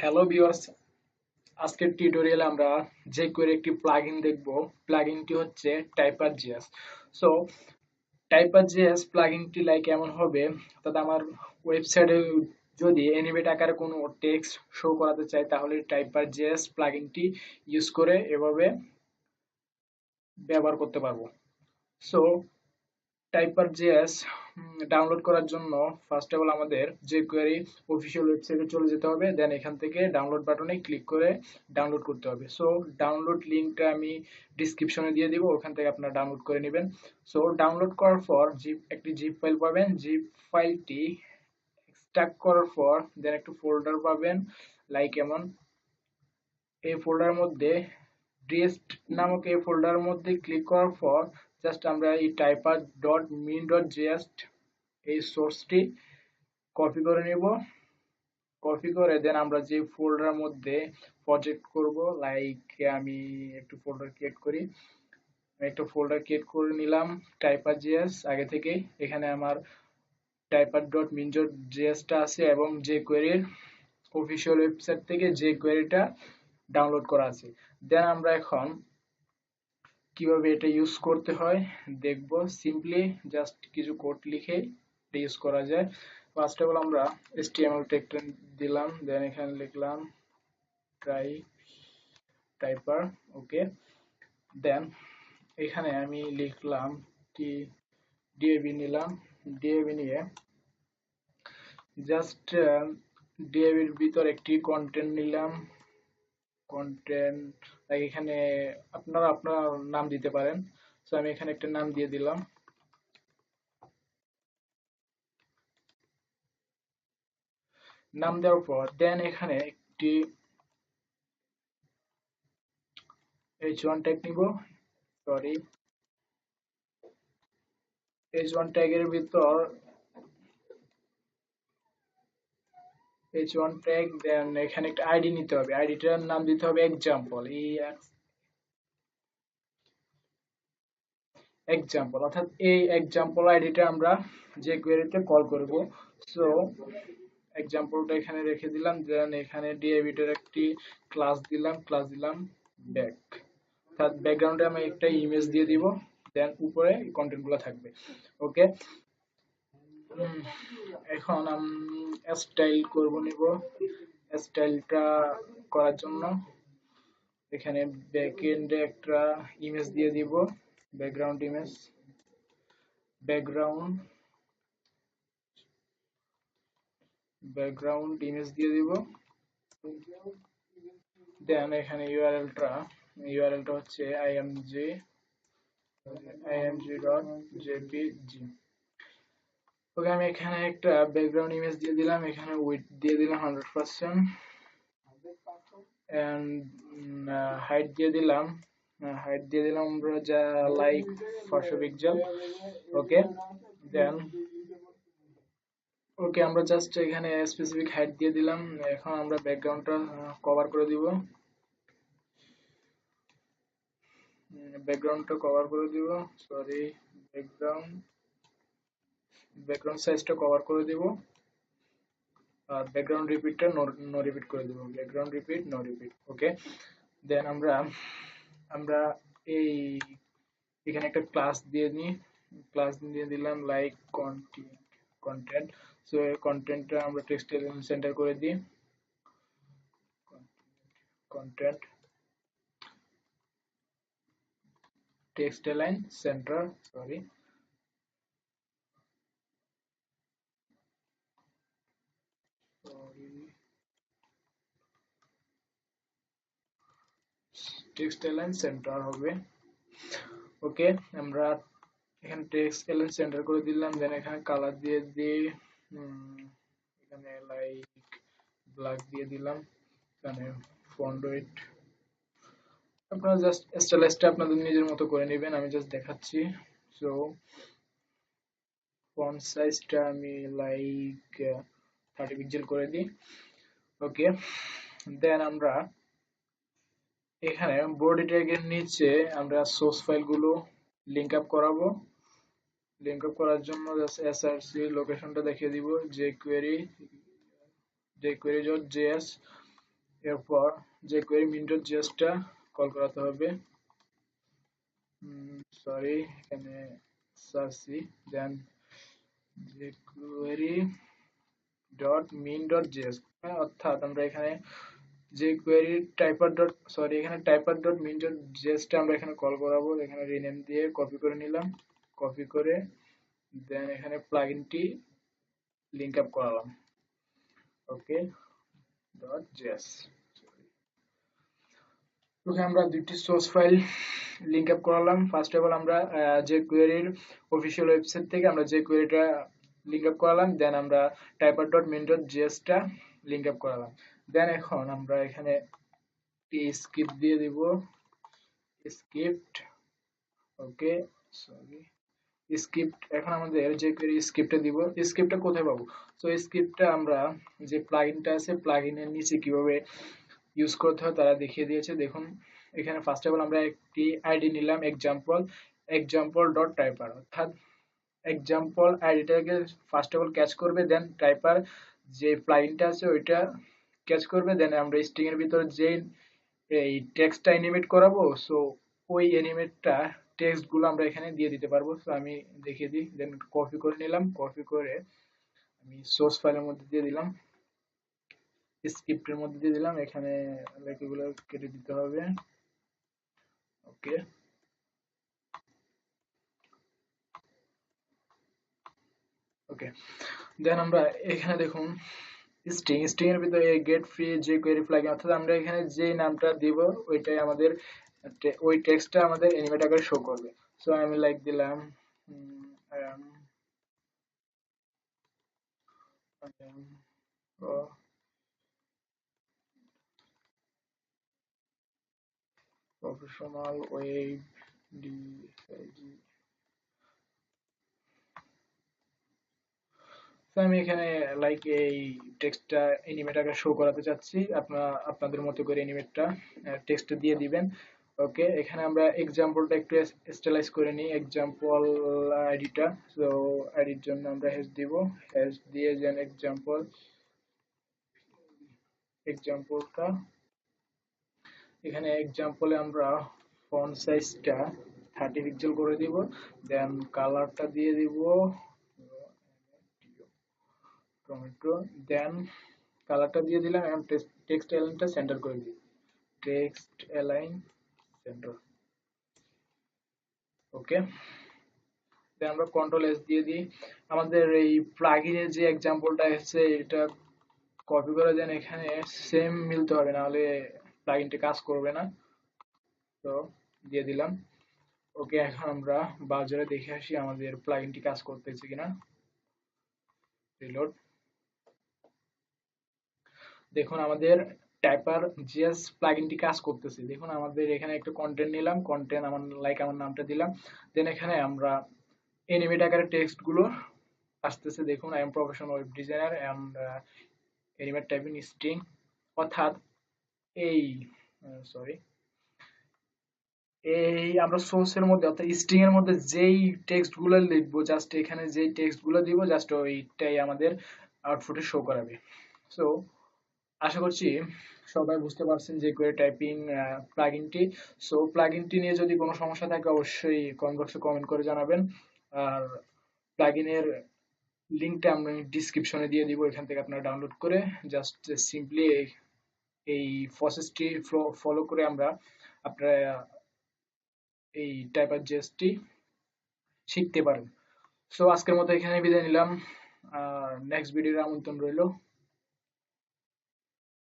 Hello viewers, আজকের টিউটোরিয়ালে আমরা jQuery একটি প্লাগইন দেখব। প্লাগইনটি হচ্ছে Typed.js। সো Typed.js প্লাগইনটি কেমন হবে, অর্থাৎ আমার ওয়েবসাইটে যদি অ্যানিমেট আকারে কোনো টেক্সট শো করাতে চাই তাহলে Typed.js প্লাগইনটি ইউজ করে এভাবে ব্যবহার করতে পারবো। সো Typed.js ডাউনলোড করার জন্য ফার্স্ট অফ অল আমাদের jQuery অফিসিয়াল ওয়েবসাইটে চলে যেতে হবে, দেন এখান থেকে ডাউনলোড বাটনে ক্লিক করে ডাউনলোড করতে হবে। সো ডাউনলোড লিঙ্কটা আমি ডিসক্রিপশনে দিয়ে দিব, ওখান থেকে আপনারা ডাউনলোড করে নেবেন। সো ডাউনলোড করার পর একটি জিপ ফাইল পাবেন। জিপ ফাইলটি এক্সট্রাক্ট করার পর দেন একটা ফোল্ডার পাবেন এমন। এই ফোল্ডারের মধ্যে ডিএসট নামক এই ফোল্ডারের মধ্যে ক্লিক করার পর জাস্ট আমরা এই typed.min.js এই সোর্সটি কপি করে নিব। কপি করে দেন আমরা যে ফোল্ডারের মধ্যে প্রজেক্ট করব, আমি একটু ফোল্ডার ক্রিয়েট করি। একটা ফোল্ডার ক্রিয়েট করে নিলাম typed.js আগে থেকে। এখানে আমার typed.min.js টা আছে এবং jQuery এর অফিসিয়াল ওয়েবসাইট থেকে jQuery টা ডাউনলোড করা আছে। দেন আমরা এখন কিভাবে এটা ইউজ করতে হয় দেখব। সিম্পলি জাস্ট কিছু কোড লিখে এটা ইউজ করা যায়। ফার্স্ট অফ অল আমরা HTML ট্যাগটা দিলাম, দেন এখানে লিখলাম টাইপার, ওকে। দেন এখানে আমি লিখলাম ডিএবি নিলাম। ডিএবি নিয়ে জাস্ট ডিএবির ভিতর একটি কন্টেন্ট নিলাম। কন্টেন্ট এখানে আপনারা আপনার নাম দিতে পারেন। সো আমি এখানে একটা নাম দিয়ে দিলাম। নাম দেওয়ার পর দেন এখানে একটি h1 ট্যাগ নিব। সরি, h1 ট্যাগের ভিতর h1 ট্যাগ, দেন এখানে একটা আইডি নিতে হবে। আইডিটার নাম দিতে হবে এক্সাম্পল। এক্সাম্পল অর্থাৎ এই এক্সাম্পল আইডিটা আমরা যে কোয়েরিতে কল করব। সো এক্সাম্পলটা এখানে রেখে দিলাম। দেন এখানে ডিএবিটার একটি ক্লাস দিলাম ব্যাক। অর্থাৎ ব্যাকগ্রাউন্ডে আমি একটা ইমেজ দিয়ে দিব, দেন উপরে কন্টেন্টগুলো থাকবে, ওকে। এখন স্টাইল নিব। স্টাইলটা করার জন্য এখানে ব্যাকএন্ডে একটা ইমেজ দিয়ে দিব, ব্যাকগ্রাউন্ড ইমেজ, ব্যাকগ্রাউন্ড ইমেজ দিয়ে দিব। দেন এখানে ইউআরএলটা হচ্ছে img.jpg। ওকে, আমি এখানে একটা ব্যাকগ্রাউন্ড ইমেজ দিয়ে দিলাম। এখানে উইডথ দিয়ে দিলাম 100% এন্ড হাইট দিয়ে দিলাম আমরা যা 500 পিক্সেল, ওকে। দেন ওকে, আমরা জাস্ট এখানে স্পেসিফিক হাইট দিয়ে দিলাম। এখন আমরা ব্যাকগ্রাউন্ডটা কভার করে দিব। সরি, ব্যাকগ্রাউন্ড সাইজটা কভার করে দিব। আর ব্যাকগ্রাউন্ড রিপিটটা নো রিপিট করে দিব। ব্যাকগ্রাউন্ড রিপিট নো রিপিট, ওকে। দেন আমরা এই এখানে একটা ক্লাস দিয়ে দিলাম কন্টেন্ট। সো এই কন্টেন্টটা আমরা টেক্সট এলিমেন্ট সেন্টার করে দিই। Content text align centre, sorry, text align centre হবে, ওকে। আমরা এখানে টেক্সট এলাইন সেন্টার করে দিলাম। দেন এখানে কালার দিয়ে দিই, এখানে ব্ল্যাক দিয়ে দিলাম। এখানে ফন্ট ওয়েট আপনারা জাস্ট স্টাইলাইজটা আপনাদের নিজের মতো করে নেবেন, আমি জাস্ট দেখাচ্ছি। সো ফন্ট সাইজটা আমি 30 পিক্সেল করে দিই, ওকে। দেন আমরা এখানে বডি ট্যাগের নিচে আমরা সোর্স ফাইলগুলো লিংক আপ করাবো। লিংক আপ করার জন্য জাস্ট src লোকেশনটা দেখিয়ে দিব, jquery.js এরপর jQuery min.js টা কল করাতে হবে। সরি, এখানে সার্চি দেন jQuery dot min dot JS, অর্থাৎ আমরা এখানে jQuery টাইপার ডট সরি এখানে টাইপার ডট min ডট জেএস টা আমরা এখানে কল করাবো। এখানে রিনেম দিয়ে কপি করে নিলাম, কপি করে দেন এখানে প্লাগইনটি লিংক আপ করালাম। ওকে ডট জেএস, ওকে আমরা দুইটি সোর্স ফাইল লিংক আপ করালাম। ফার্স্ট অফ অল আমরা jQuery এর অফিসিয়াল ওয়েবসাইট থেকে আমরা jQuery টা লিংক আপ করালাম, দেন আমরা টাইপার ডট min ডট জেএস টা লিংক আপ করালাম। দেন এখন আমরা এখানে স্ক্রিপ্ট দিয়ে দিব, স্ক্রিপ্ট। ওকে সরি স্ক্রিপ্ট, এখন আমাদের jQuery স্ক্রিপ্টে দিব। স্ক্রিপ্টটা কোথায় পাবো? সো স্ক্রিপ্টটা আমরা যে প্লাগইনটা আছে প্লাগইনের নিচে কিভাবে ইউজ করতে হয় তারা দেখিয়ে দিয়েছে। দেখুন এখানে ফার্স্ট অফ অল আমরা একটি আইডি নিলাম এক্সাম্পল ডট টাইপার, অর্থাৎ এক্সাম্পল আইডিটাকে ফার্স্ট অফ অল ক্যাচ করবে, দেন টাইপার যে প্লাগইনটা আছে ওইটা ক্যাচ করবে, দেন আমরা স্ট্রিং এর ভিতরে যে এই টেক্সটটা অ্যানিমেট করাবো, সো ওই অ্যানিমেটটা টেক্সট গুলো আমরা এখানে দিয়ে দিতে পারবো। সো আমি দেখিয়ে দিই, দেন কপি করে নিলাম, কপি করে আমি সোর্স ফাইলের মধ্যে দিয়ে দিলাম, স্ক্রিপ্টের মধ্যে দিয়ে দিলাম। এখানে লেখাগুলো কেটে দিতে হবে। ওকে ওকে দেন আমরা এখানে দেখুন স্ট্রিং এর ভিতরে গেট ফ্রি jQuery প্লাগইন, অর্থাৎ আমরা এখানে যে নামটা দিব ওইটাই আমাদের ওই টেক্সটটা আমাদের অ্যানিমেট আকারে শো করবে। সো আমি লাইক দিলাম প্রফেশনাল ওয়েব ডিজাইন। তো আমি এখানে লাইক এই টেক্সটটা অ্যানিমেট আকারে শো করাতে চাচ্ছি, আপনাদের মতো করে অ্যানিমেটটা টেক্সটে দিয়ে দিবেন। ওকে এখানে আমরা এক্সাম্পলটা একটু স্টাইলাইজ করে নিই, এক্সাম্পল আইডিটা। সো আইডির জন্য আমরা হ্যাশ দিব, হ্যাশ দিয়ে দেন এক্সাম্পলটা এখানে এক্সাম্পলে আমরা ফন্ট সাইজটা 30 পিক্সেল করে দিব, দেন কালারটা দিয়ে দিব টমেটো, দেন কালারটা দিয়ে দিলাম, এবং টেক্সট অ্যালাইনটা সেন্টার করে দিই, টেক্সট অ্যালাইন সেন্টার। ওকে দেন আমরা কন্ট্রোল এস দিয়ে দিই। আমাদের এই প্লাগইনের যে এক্সাম্পলটা আছে এটা কপি করে দেন, এখানে সেম মিলতে হবে, নাহলে প্লাগইনটা কাজ করবে না। তো দিয়ে দিলাম। ওকে এখন আমরা ব্রাউজারে দেখে আসি আমাদের প্লাগইনটি কাজ করতেছে কিনা। রিলোড। দেখুন আমাদের টাইপার জিএস প্লাগইনটি কাজ করতেছে। দেখুন আমাদের এখানে একটা কন্টেন্ট নিলাম, কন্টেন্ট আমার আমার নামটা দিলাম, দেন এখানে আমরা অ্যানিমেট আকারে টেক্সট গুলো আসতেছে। দেখুন I am professional web designer and animate typing string, অর্থাৎ এই সরি এই আমরা সোর্সের মধ্যে অর্থাৎ স্ট্রিং এর মধ্যে যেই টেক্সট গুলো লিখবো, জাস্ট এখানে যেই টেক্সট গুলো দিব জাস্ট ওইটাই আমাদের আউটপুটে শো করাবে। সো আশা করছি সবাই বুঝতে পারছেন যে jQuery টাইপিং প্লাগইনটি। সো প্লাগইনটি নিয়ে যদি কোনো সমস্যা থাকে অবশ্যই কমেন্ট বক্সে কমেন্ট করে জানাবেন। আর প্লাগইনের লিংকটা আমি ডিসক্রিপশনে দিয়ে দিব, এখান থেকে আপনারা ডাউনলোড করে জাস্ট সিম্পলি এই প্রসেসটি ফলো করে আমরা আপনারা এই টাইপার জেএসটি শিখতে পারেন। সো আজকের মতো এখানে বিদায় নিলাম, নেক্সট ভিডিওর আমন্ত্রণ রইল।